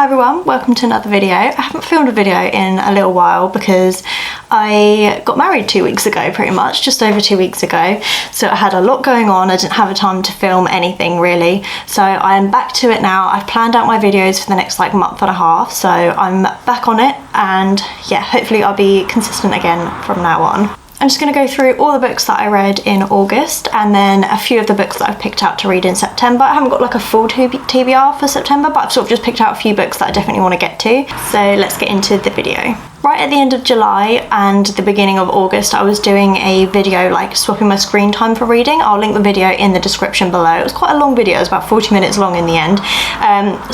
Hi everyone, welcome to another video. I haven't filmed a video in a little while because I got married 2 weeks ago, pretty much, just over 2 weeks ago. So I had a lot going on, I didn't have a time to film anything really. So I'm back to it now. I've planned out my videos for the next month and a half, so I'm back on it, and yeah, hopefully I'll be consistent again from now on. I'm just going to go through all the books that I read in August and then a few of the books that I've picked out to read in September. I haven't got like a full TBR for September, but I've sort of just picked out a few books that I definitely want to get to. So let's get into the video. Right at the end of July and the beginning of August, I was doing a video like swapping my screen time for reading. I'll link the video in the description below. It was quite a long video, it was about 40 minutes long in the end.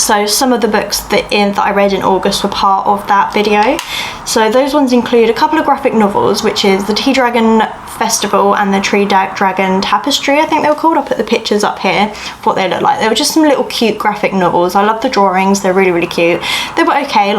So some of the books that I read in August were part of that video. So those ones include a couple of graphic novels, which is the Tea Dragon Festival and the Tree Dragon Tapestry, I think they were called. I'll put the pictures up here of what they look like. They were just some little cute graphic novels. I love the drawings, they're really, really cute. They were okay,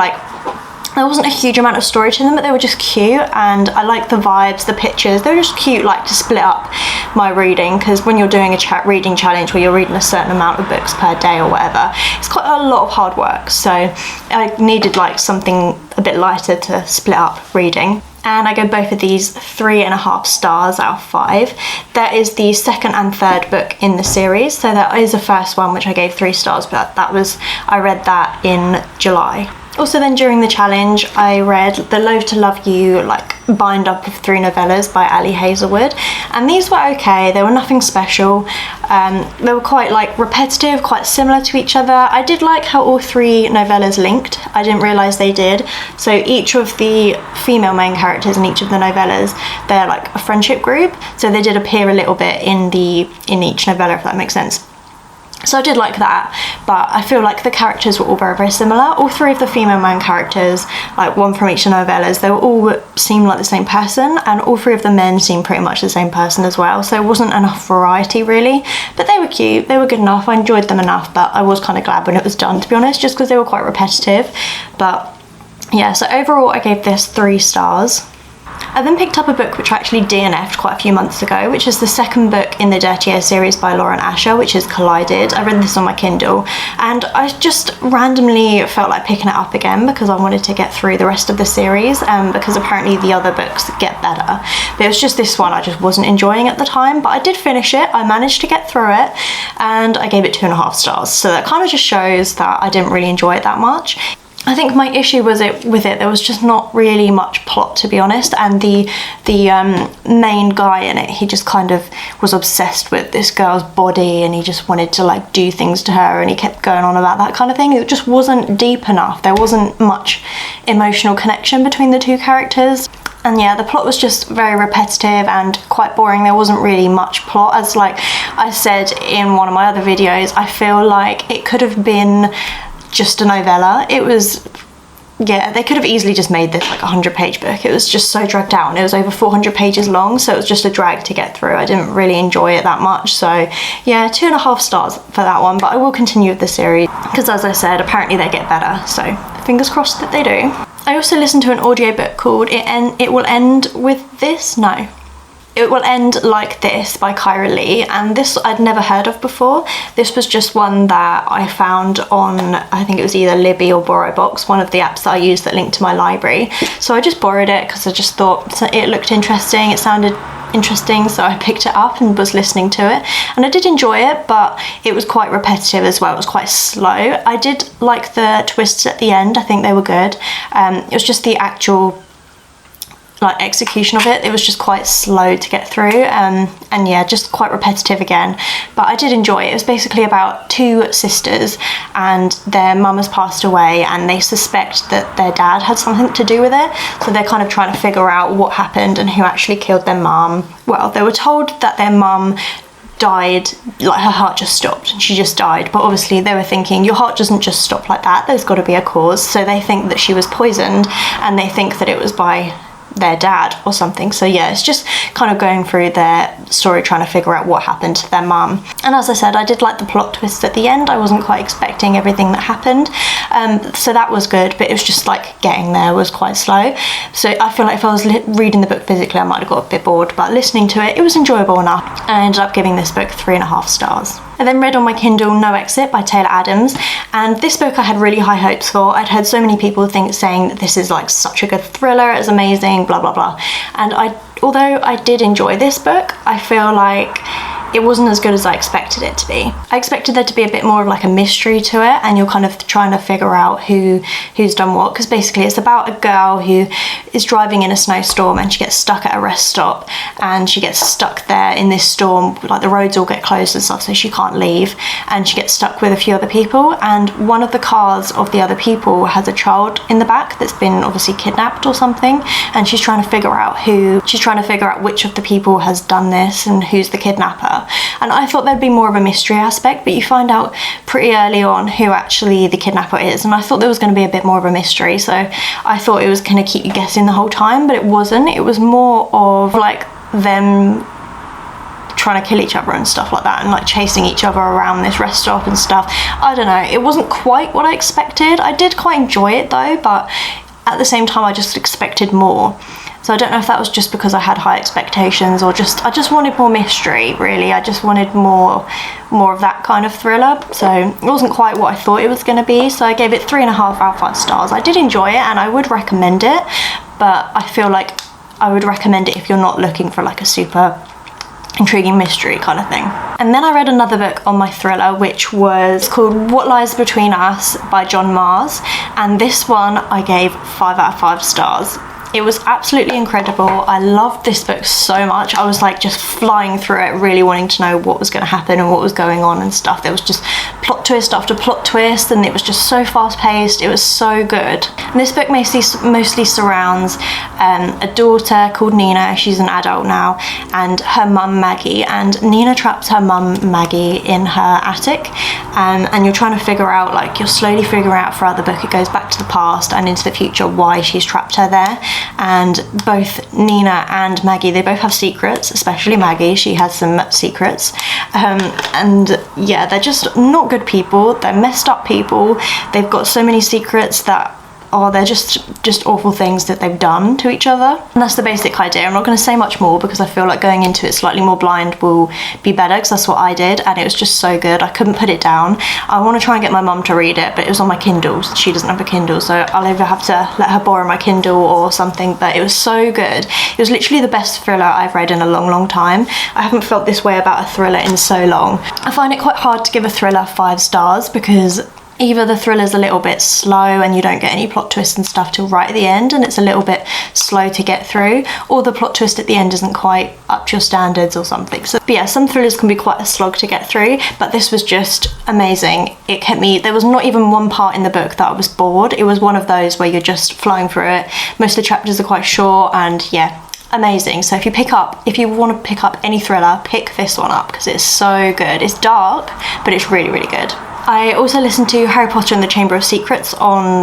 there wasn't a huge amount of story to them, but they were just cute, and I like the vibes, the pictures. They were just cute, to split up my reading, because when you're doing a reading challenge where you're reading a certain amount of books per day or whatever, it's quite a lot of hard work. So I needed something a bit lighter to split up reading. And I gave both of these 3.5 stars out of 5. That is the second and third book in the series. So that is the first one, which I gave 3 stars, but I read that in July. Also then during the challenge, I read the Loathe to Love You bind up of 3 novellas by Ali Hazelwood, and these were okay. They were nothing special. They were quite repetitive, quite similar to each other. I did like how all 3 novellas linked. I didn't realise they did. So each of the female main characters in each of the novellas, they're a friendship group, so they did appear a little bit in each novella, if that makes sense. So I did like that, but I feel like the characters were all very, very similar. All 3 of the female main characters, one from each of the novellas, they all seemed like the same person, and all 3 of the men seemed pretty much the same person as well. So there wasn't enough variety really, but they were cute, they were good enough, I enjoyed them enough, but I was kind of glad when it was done, to be honest, just because they were quite repetitive. But yeah, so overall I gave this 3 stars. I then picked up a book which I actually DNF'd quite a few months ago, which is the second book in the Dirty Air series by Lauren Asher, which is Collided. I read this on my Kindle, and I just randomly felt like picking it up again because I wanted to get through the rest of the series, because apparently the other books get better. But it was just this one I just wasn't enjoying at the time, but I did finish it, I managed to get through it, and I gave it 2.5 stars. So that kind of just shows that I didn't really enjoy it that much. I think my issue with it, there was just not really much plot, to be honest, and the main guy in it, he just kind of was obsessed with this girl's body, and he just wanted to do things to her, and he kept going on about that kind of thing. It just wasn't deep enough. There wasn't much emotional connection between the 2 characters. And yeah, the plot was just very repetitive and quite boring. There wasn't really much plot. As I said in one of my other videos, I feel like it could have been just a novella. It was, yeah, they could have easily just made this a 100-page book. It was just so dragged out. It was over 400 pages long, so it was just a drag to get through. I didn't really enjoy it that much, so yeah, 2.5 stars for that one, but I will continue with the series because, as I said, apparently they get better, so fingers crossed that they do. I also listened to an audiobook called It Will End With This? No. It Will End Like This by Kyra Leigh, and this I'd never heard of before. This was just one that I found on, I think it was either Libby or BorrowBox, one of the apps that I use that linked to my library. So I just borrowed it because I just thought it looked interesting, it sounded interesting, so I picked it up and was listening to it, and I did enjoy it, but it was quite repetitive as well. It was quite slow. I did like the twists at the end, I think they were good. It was just the actual execution of it was just quite slow to get through, and yeah, just quite repetitive again, but I did enjoy it. It was basically about 2 sisters, and their mum has passed away, and they suspect that their dad had something to do with it, so they're kind of trying to figure out what happened and who actually killed their mum. Well, they were told that their mum died, her heart just stopped and she just died, but obviously they were thinking, your heart doesn't just stop like that, there's got to be a cause. So they think that she was poisoned, and they think that it was by their dad or something. So yeah, it's just kind of going through their story, trying to figure out what happened to their mum. And as I said, I did like the plot twist at the end. I wasn't quite expecting everything that happened, so that was good, but it was just like getting there was quite slow. So I feel like if I was reading the book physically, I might have got a bit bored, but listening to it, it was enjoyable enough. I ended up giving this book 3.5 stars. I then read on my Kindle No Exit by Taylor Adams, and this book I had really high hopes for. I'd heard so many people saying that this is like such a good thriller, it's amazing, blah blah blah. And although I did enjoy this book, I feel like it wasn't as good as I expected it to be. I expected there to be a bit more of like a mystery to it, and you're kind of trying to figure out who's done what, because basically it's about a girl who is driving in a snowstorm and she gets stuck at a rest stop, and she gets stuck there in this storm, like the roads all get closed and stuff, so she can't leave, and she gets stuck with a few other people, and one of the cars of the other people has a child in the back that's been obviously kidnapped or something, and she's trying to figure out which of the people has done this and who's the kidnapper. And I thought there'd be more of a mystery aspect, but you find out pretty early on who actually the kidnapper is, and I thought there was going to be a bit more of a mystery, so I thought it was going to keep you guessing the whole time, but it wasn't. It was more of like them trying to kill each other and stuff like that, and like chasing each other around this rest stop and stuff. I don't know, it wasn't quite what I expected. I did quite enjoy it though, but at the same time I just expected more. So I don't know if that was just because I had high expectations, or I just wanted more mystery, really. I just wanted more of that kind of thriller. So it wasn't quite what I thought it was going to be. So I gave it 3.5 out of 5 stars. I did enjoy it and I would recommend it, but I feel like I would recommend it if you're not looking for like a super intriguing mystery kind of thing. And then I read another book on my thriller, which was called What Lies Between Us by John Mars, and this one I gave 5 out of 5 stars. It was absolutely incredible. I loved this book so much. I was like just flying through it, really wanting to know what was going to happen and what was going on and stuff. There was just plot twist after plot twist, and it was just so fast paced. It was so good. And this book mostly surrounds a daughter called Nina. She's an adult now, and her mum Maggie. And Nina traps her mum Maggie in her attic, and you're trying to figure out, like, you're slowly figuring out throughout the book, it goes back to the past and into the future, why she's trapped her there. And both Nina and Maggie, they both have secrets, especially Maggie. She has some secrets, and yeah, they're just not good people. They're messed up people. They've got so many secrets that they're just awful things that they've done to each other. And that's the basic idea. I'm not going to say much more because I feel like going into it slightly more blind will be better, because that's what I did, and it was just so good. I couldn't put it down. I want to try and get my mum to read it, but it was on my Kindle. She doesn't have a Kindle, so I'll either have to let her borrow my Kindle or something, but it was so good. It was literally the best thriller I've read in a long time. I haven't felt this way about a thriller in so long. I find it quite hard to give a thriller 5 stars because either the thriller's a little bit slow and you don't get any plot twists and stuff till right at the end, and it's a little bit slow to get through, or the plot twist at the end isn't quite up to your standards or something. So, but yeah, some thrillers can be quite a slog to get through, but this was just amazing. It kept me, there was not even one part in the book that I was bored. It was one of those where you're just flowing through it. Most of the chapters are quite short, and yeah, amazing. So if you want to pick up any thriller, pick this one up because it's so good. It's dark, but it's really, really good. I also listened to Harry Potter and the Chamber of Secrets on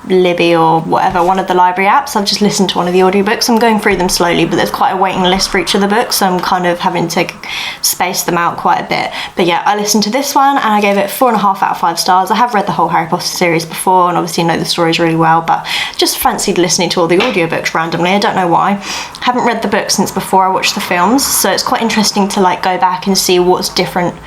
Libby or whatever, one of the library apps. I've just listened to one of the audiobooks. I'm going through them slowly, but there's quite a waiting list for each of the books, so I'm kind of having to space them out quite a bit. But yeah, I listened to this one and I gave it 4.5 out of 5 stars. I have read the whole Harry Potter series before and obviously know the stories really well, but just fancied listening to all the audiobooks randomly. I don't know why. I haven't read the book since before I watched the films, so it's quite interesting to like go back and see what's different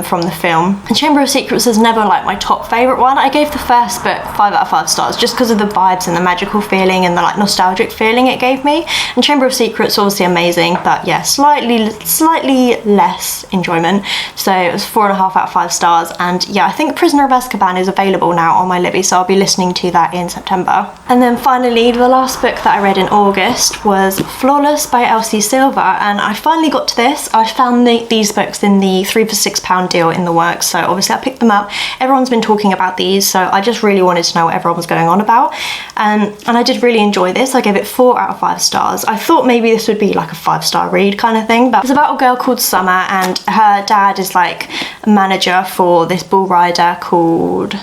from the film. And Chamber of Secrets is never like my top favourite one. I gave the first book 5 out of 5 stars just because of the vibes and the magical feeling and the like nostalgic feeling it gave me. And Chamber of Secrets obviously amazing, but yeah, slightly less enjoyment. So it was 4.5 out of 5 stars. And yeah, I think Prisoner of Azkaban is available now on my Libby, so I'll be listening to that in September. And then finally, the last book that I read in August was Flawless by Elsie Silver, and I finally got to this. I found these books in the 3 for £6 deal in the works, so obviously I picked them up. Everyone's been talking about these, so I just really wanted to know what everyone was going on about, and I did really enjoy this. I gave it 4 out of 5 stars. I thought maybe this would be like a 5-star read kind of thing, but it's about a girl called Summer, and her dad is like a manager for this bull rider called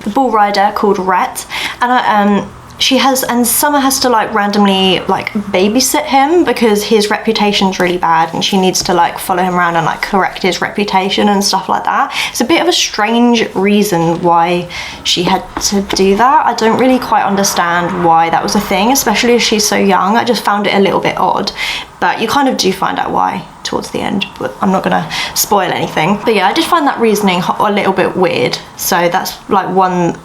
Rhett, and and Summer has to like randomly like babysit him because his reputation's really bad, and she needs to like follow him around and like correct his reputation and stuff like that. It's a bit of a strange reason why she had to do that. I don't really quite understand why that was a thing, especially as she's so young. I just found it a little bit odd, but you kind of do find out why towards the end, but I'm not gonna spoil anything. But yeah, I did find that reasoning a little bit weird, so that's like one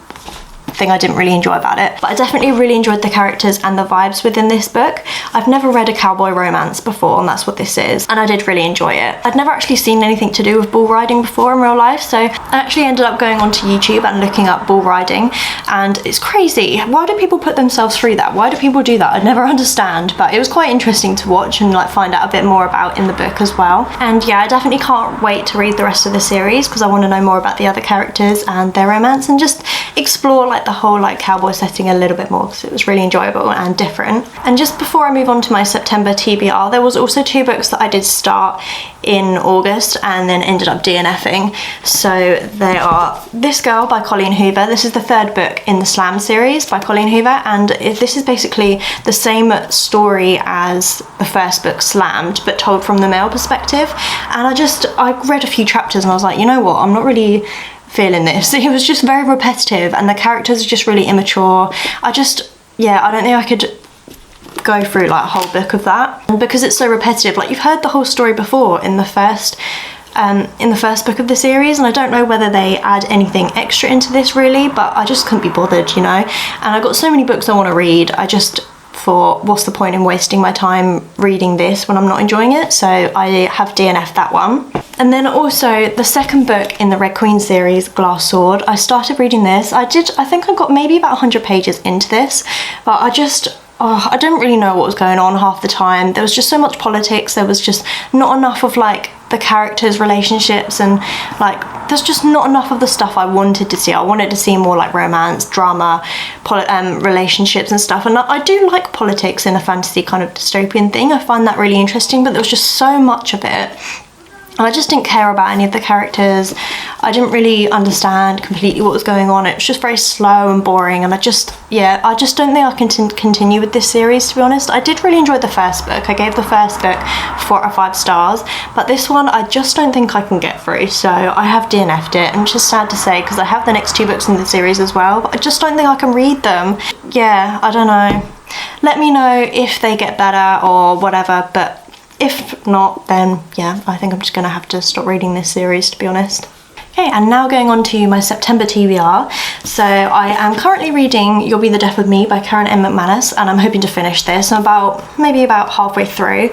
thing I didn't really enjoy about it. But I definitely really enjoyed the characters and the vibes within this book. I've never read a cowboy romance before, and that's what this is, and I did really enjoy it. I'd never actually seen anything to do with bull riding before in real life, so I actually ended up going onto YouTube and looking up bull riding, and it's crazy. Why do people put themselves through that? Why do people do that? I'd never understand, but it was quite interesting to watch and like find out a bit more about in the book as well. And yeah, I definitely can't wait to read the rest of the series because I want to know more about the other characters and their romance, and just explore like the whole like cowboy setting a little bit more, because it was really enjoyable and different. And just before I move on to my September TBR, there was also 2 books that I did start in August and then ended up DNFing. So they are This Girl by Colleen Hoover. This is the 3rd book in the Slam series by Colleen Hoover, and this is basically the same story as the first book, Slammed, but told from the male perspective. And I read a few chapters and I was like, you know what, I'm not really feeling this. It was just very repetitive and the characters are just really immature. I don't think I could go through like a whole book of that, and because it's so repetitive, like you've heard the whole story before in the first book of the series, and I don't know whether they add anything extra into this really, but I just couldn't be bothered, you know. And I've got so many books I want to read, I just thought, what's the point in wasting my time reading this when I'm not enjoying it? So I have DNF'd that one. And then also the 2nd book in the Red Queen series, Glass Sword. I started reading this. I think I got maybe about 100 pages into this, but I didn't really know what was going on half the time. There was just so much politics. There was just not enough of like the characters' relationships, and like there's just not enough of the stuff I wanted to see. I wanted to see more like romance, drama, relationships and stuff. And I do like politics in a fantasy kind of dystopian thing. I find that really interesting, but there was just so much of it. And I just didn't care about any of the characters. I didn't really understand completely what was going on. It was just very slow and boring, and I just don't think I can continue with this series, to be honest. I did really enjoy the first book. I gave the first book 4 out of 5 stars, but this one I just don't think I can get through, so I have DNF'd it. And it's just sad to say because I have the next 2 books in the series as well, but I just don't think I can read them. Yeah, I don't know. Let me know if they get better or whatever, but if not, then yeah, I think I'm just gonna have to stop reading this series, to be honest. Okay, and now going on to my September TBR. So I am currently reading You'll Be the Death of Me by Karen M. McManus, and I'm hoping to finish this. I'm maybe about halfway through.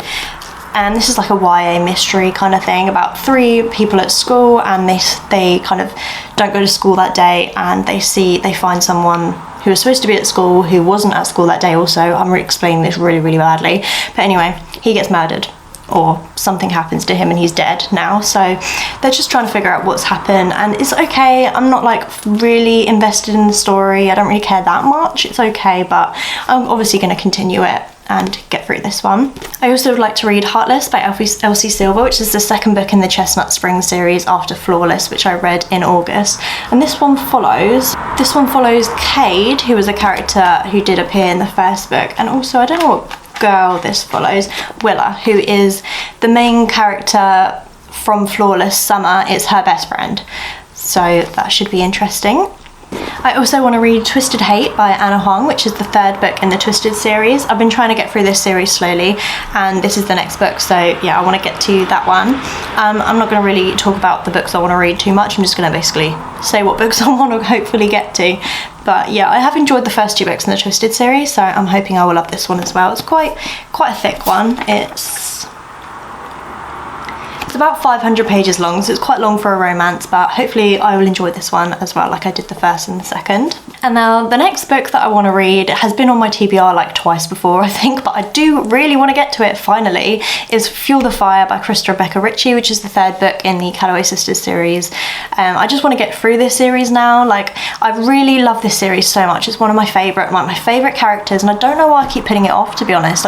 And this is like a YA mystery kind of thing about 3 people at school, and they kind of don't go to school that day, and they find someone who was supposed to be at school who wasn't at school that day also. I'm explaining this really, really badly. But anyway, he gets murdered, or something happens to him and he's dead now. So they're just trying to figure out what's happened, and it's okay. I'm not like really invested in the story. I don't really care that much. It's okay, but I'm obviously going to continue it and get through this one. I also would like to read Heartless by Elsie Silver, which is the 2nd book in the Chestnut Spring series after Flawless, which I read in August. And this one follows Cade, who was a character who did appear in the first book, and also I don't know what girl this follows, Willa, who is the main character from Flawless. Summer is her best friend, so that should be interesting. I also want to read Twisted Hate by Anna Huang, which is the 3rd book in the Twisted series. I've been trying to get through this series slowly, and this is the next book, so yeah, I want to get to that one. I'm not going to really talk about the books I want to read too much. I'm just going to basically say what books I want to hopefully get to. But yeah, I have enjoyed the first 2 books in the Twisted series, so I'm hoping I will love this one as well. It's quite a thick one. It's about 500 pages long, so it's quite long for a romance, but hopefully I will enjoy this one as well, like I did the first and the second. And now the next book that I want to read has been on my TBR like twice before, I think, but I do really want to get to it finally, is Fuel the Fire by Krista Rebecca Ritchie, which is the 3rd book in the Calloway Sisters series. I just want to get through this series now. Like, I really love this series so much. It's one of my favourite characters, and I don't know why I keep putting it off, to be honest.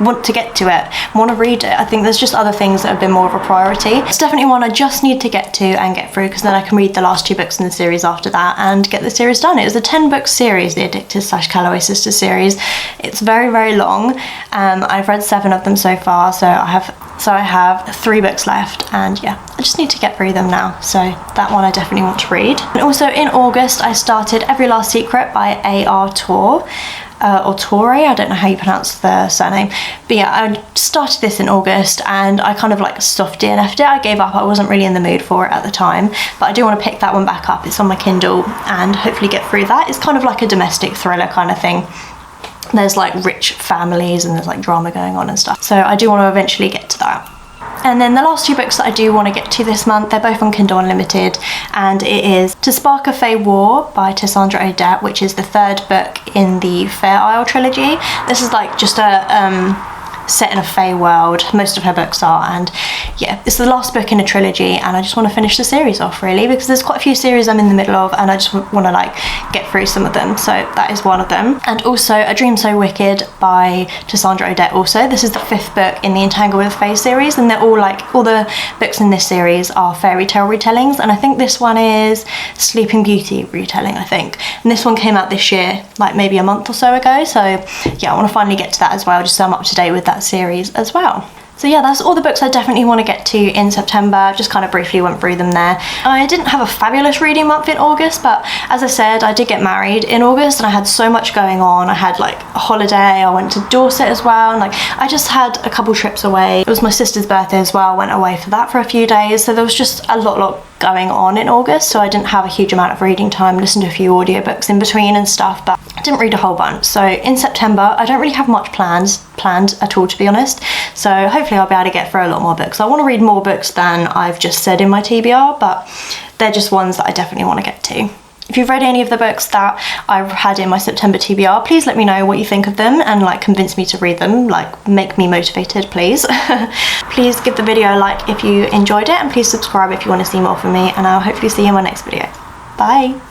want to get to it, want to read it. I think there's just other things that have been more of a priority. It's definitely one I just need to get to and get through, because then I can read the last 2 books in the series after that and get the series done. It was a 10-book series, the Addicted / Calloway Sisters series. It's very, very long. I've read 7 of them so far, so I have 3 books left, and yeah, I just need to get through them now. So that one I definitely want to read. And also in August, I started Every Last Secret by A.R. Torre. Or Torre, I don't know how you pronounce the surname, but yeah, I started this in August and I kind of like stuffed DNF'd it. I gave up, I wasn't really in the mood for it at the time, but I do want to pick that one back up. It's on my Kindle and hopefully get through that. It's kind of like a domestic thriller kind of thing. There's like rich families and there's like drama going on and stuff, so I do want to eventually get to that. And then the last 2 books that I do want to get to this month, they're both on Kindle Unlimited, and it is To Spark a Fey War by Cassandra Odette, which is the 3rd book in the Fair Isle trilogy. This is like just a set in a Fey world, most of her books are, and yeah, it's the last book in a trilogy, and I just want to finish the series off really, because there's quite a few series I'm in the middle of and I just want to like get through some of them, so that is one of them. And also A Dream So Wicked by Cassandra Odette also. This is the 5th book in the Entangled with Fae series, and they're all like, all the books in this series are fairy tale retellings, and I think this one is Sleeping Beauty retelling, I think, and this one came out this year, like maybe a month or so ago, so yeah, I want to finally get to that as well, just so I'm up to date with that series as well. So yeah, that's all the books I definitely want to get to in September. Just kind of briefly went through them there. I didn't have a fabulous reading month in August, but as I said, I did get married in August and I had so much going on. I had like a holiday, I went to Dorset as well, and like I just had a couple trips away. It was my sister's birthday as well, I went away for that for a few days, so there was just a lot going on in August, so I didn't have a huge amount of reading time, listened to a few audiobooks in between and stuff, but I didn't read a whole bunch. So in September, I don't really have much planned at all, to be honest, so hopefully I'll be able to get through a lot more books. I want to read more books than I've just said in my TBR, but they're just ones that I definitely want to get to. If you've read any of the books that I've had in my September TBR, please let me know what you think of them and like convince me to read them, like make me motivated, please. Please give the video a like if you enjoyed it, and please subscribe if you want to see more from me, and I'll hopefully see you in my next video. Bye!